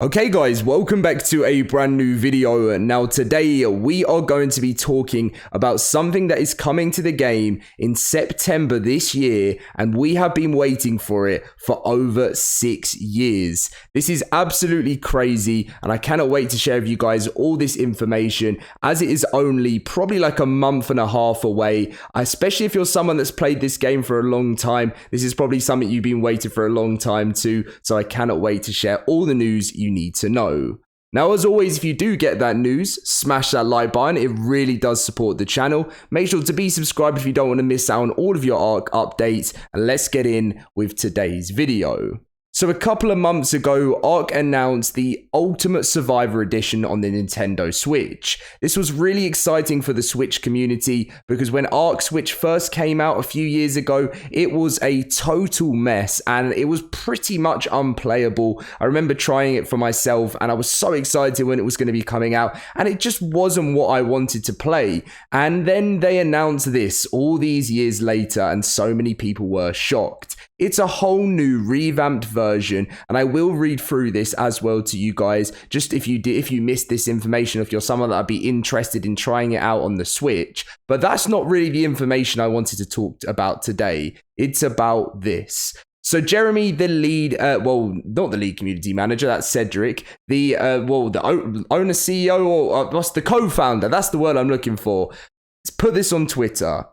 Okay guys, welcome back to a brand new video. Now today we are going to be talking about something that is coming to the game in September this year, and we have been waiting for it for over 6 years. This is absolutely crazy, and I cannot wait to share with you guys all this information, as it is only probably like a month and a half away. Especially if you're someone that's played this game for a long time, this is probably something you've been waiting for a long time too, so I cannot wait to share all the news you need to know. Now, as always, if you do get that news, smash that like button. It really does support the channel. Make sure to be subscribed if you don't want to miss out on all of your ARK updates, and let's get in with today's video. So a couple of months ago, ARK announced the Ultimate Survivor Edition on the Nintendo Switch. This was really exciting for the Switch community because when ARK Switch first came out a few years ago, it was a total mess and it was pretty much unplayable. I remember trying it for myself and I was so excited when it was going to be coming out, and it just wasn't what I wanted to play. And then they announced this all these years later and so many people were shocked. It's a whole new revamped version, and I will read through this as well to you guys, just if you missed this information, if you're someone that would be interested in trying it out on the Switch. But that's not really the information I wanted to talk about today. It's about this. So Jeremy, the lead, not the lead community manager, that's Cedric, the owner, CEO, or what's the co-founder, that's the word I'm looking for, let's put this on Twitter.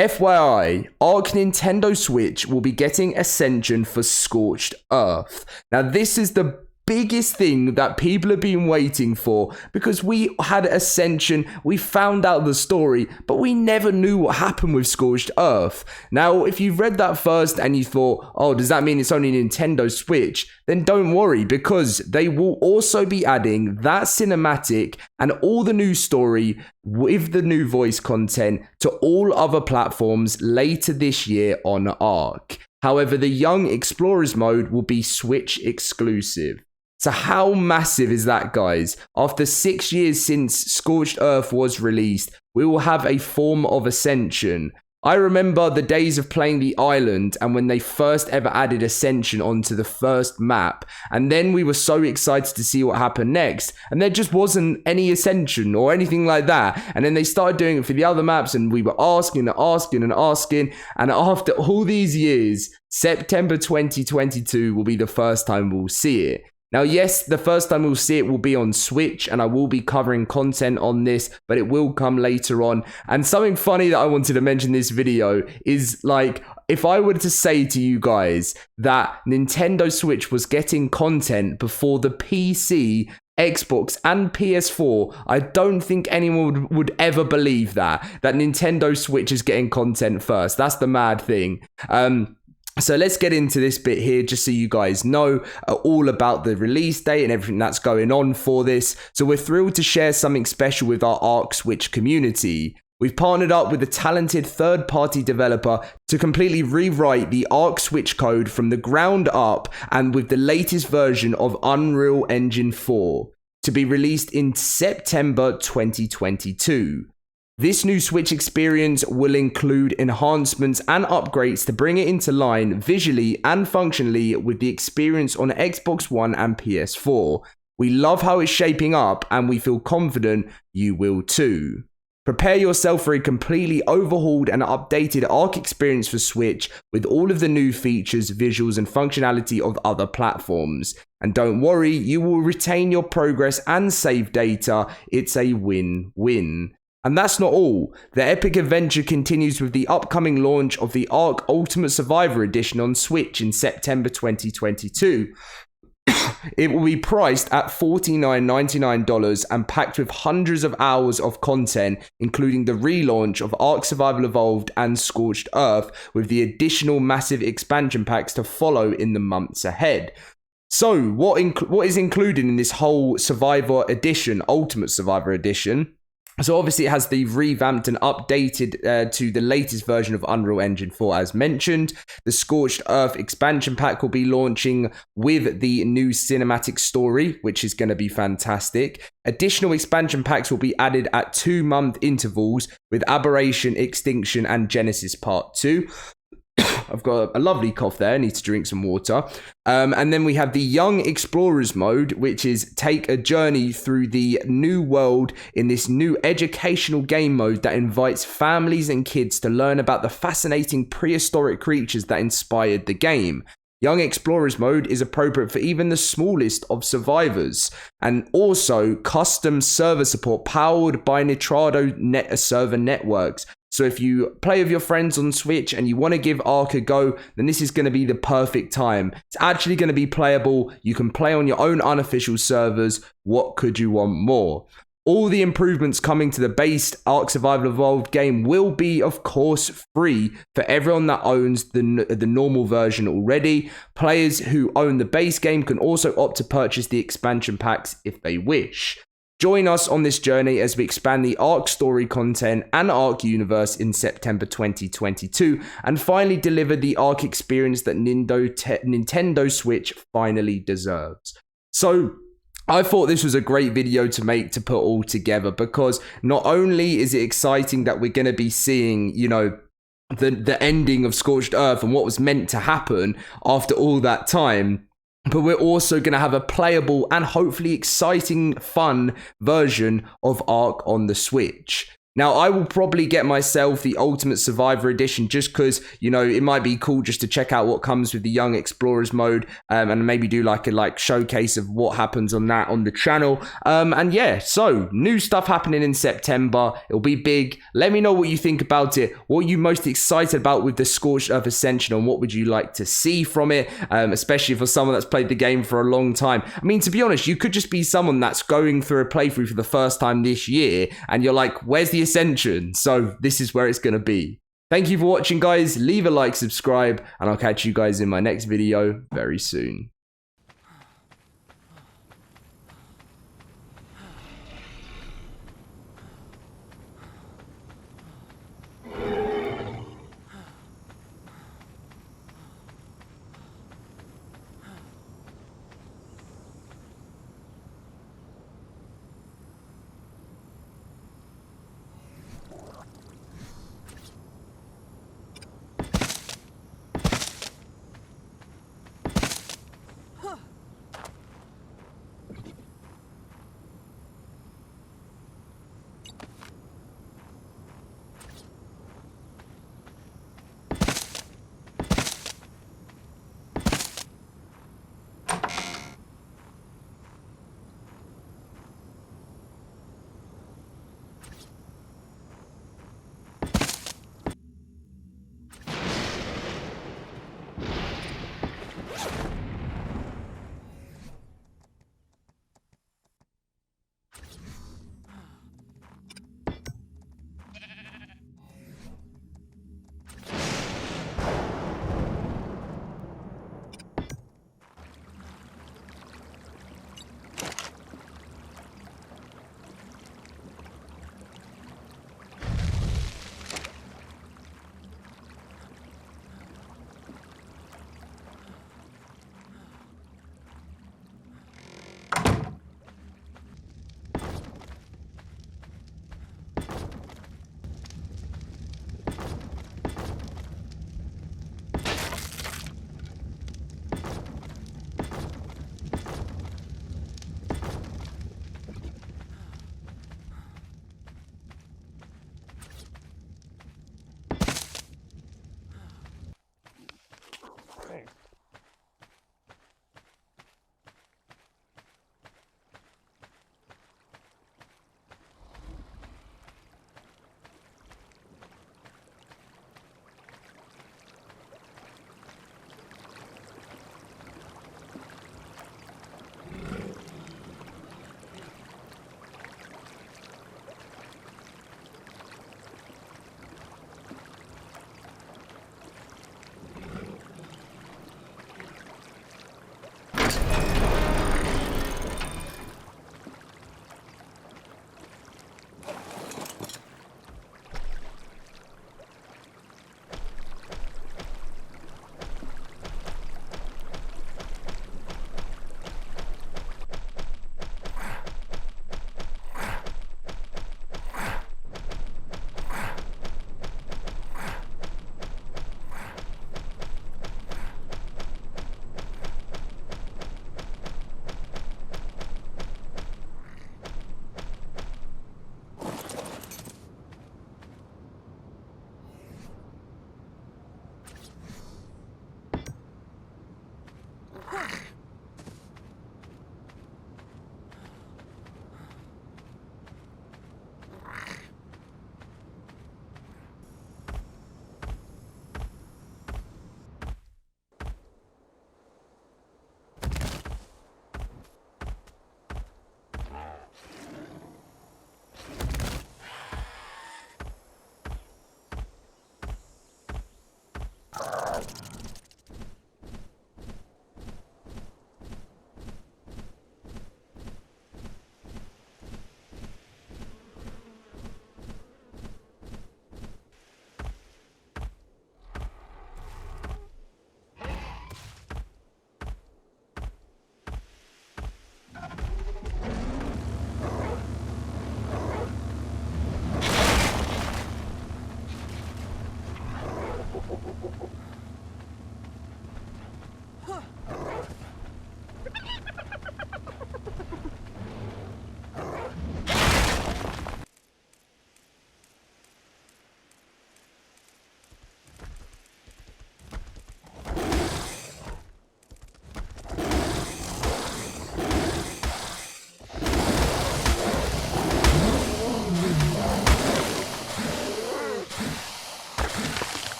FYI, ARK Nintendo Switch will be getting Ascension for Scorched Earth. Now, this is the biggest thing that people have been waiting for, because we had Ascension, we found out the story, but we never knew what happened with Scorched Earth. Now, if you've read that first and you thought, oh, does that mean it's only Nintendo Switch? Then don't worry, because they will also be adding that cinematic and all the new story with the new voice content to all other platforms later this year on ARK. However, the Young Explorers mode will be Switch exclusive. So how massive is that, guys? After 6 years since Scorched Earth was released, we will have a form of Ascension. I remember the days of playing the island and when they first ever added Ascension onto the first map, and then we were so excited to see what happened next, and there just wasn't any Ascension or anything like that. And then they started doing it for the other maps, and we were asking, and after all these years, September 2022 will be the first time we'll see it. Now, yes, the first time we'll see it will be on Switch, and I will be covering content on this, but it will come later on. And something funny that I wanted to mention in this video is, like, if I were to say to you guys that Nintendo Switch was getting content before the PC, Xbox, and PS4, I don't think anyone would ever believe that Nintendo Switch is getting content first. That's the mad thing. So let's get into this bit here, just so you guys know all about the release date and everything that's going on for this. So we're thrilled to share something special with our ARK Switch community. We've partnered up with a talented third-party developer to completely rewrite the ARK Switch code from the ground up, and with the latest version of Unreal Engine 4 to be released in September 2022. This new Switch experience will include enhancements and upgrades to bring it into line visually and functionally with the experience on Xbox One and PS4. We love how it's shaping up, and we feel confident you will too. Prepare yourself for a completely overhauled and updated ARK experience for Switch with all of the new features, visuals, and functionality of other platforms. And don't worry, you will retain your progress and save data. It's a win-win. And that's not all. The epic adventure continues with the upcoming launch of the ARK Ultimate Survivor Edition on Switch in September 2022. It will be priced at $49.99 and packed with hundreds of hours of content, including the relaunch of ARK Survival Evolved and Scorched Earth, with the additional massive expansion packs to follow in the months ahead. So, what is included in this whole Survivor Edition, Ultimate Survivor Edition? So obviously it has the revamped and updated to the latest version of Unreal Engine 4 as mentioned. The Scorched Earth expansion pack will be launching with the new cinematic story, which is going to be fantastic. Additional expansion packs will be added at 2-month intervals with Aberration, Extinction, and Genesis Part 2. I've got a lovely cough there. I need to drink some water. And then we have the Young Explorers mode, which is take a journey through the new world in this new educational game mode that invites families and kids to learn about the fascinating prehistoric creatures that inspired the game. Young Explorers mode is appropriate for even the smallest of survivors, and also custom server support powered by Nitrado server networks. So if you play with your friends on Switch and you want to give ARK a go, then this is going to be the perfect time. It's actually going to be playable. You can play on your own unofficial servers. What could you want more? All the improvements coming to the base ARK Survival Evolved game will be, of course, free for everyone that owns the normal version already. Players who own the base game can also opt to purchase the expansion packs if they wish. Join us on this journey as we expand the ARK story content and ARK universe in September 2022 and finally deliver the ARK experience that Nintendo Switch finally deserves. So, I thought this was a great video to make, to put all together, because not only is it exciting that we're going to be seeing, you know, the ending of Scorched Earth and what was meant to happen after all that time, but we're also going to have a playable and hopefully exciting, fun version of ARK on the Switch. Now, I will probably get myself the Ultimate Survivor Edition just because, you know, it might be cool just to check out what comes with the Young Explorers mode, and maybe do like a showcase of what happens on that on the channel. And yeah, so new stuff happening in September. It'll be big. Let me know what you think about it. What are you most excited about with the Scorched Earth Ascension, and what would you like to see from it, especially for someone that's played the game for a long time. I mean, to be honest, you could just be someone that's going through a playthrough for the first time this year, and you're like, where's the Ascension? So this is where it's going to be. Thank you for watching, guys. Leave a like, subscribe, and I'll catch you guys in my next video very soon.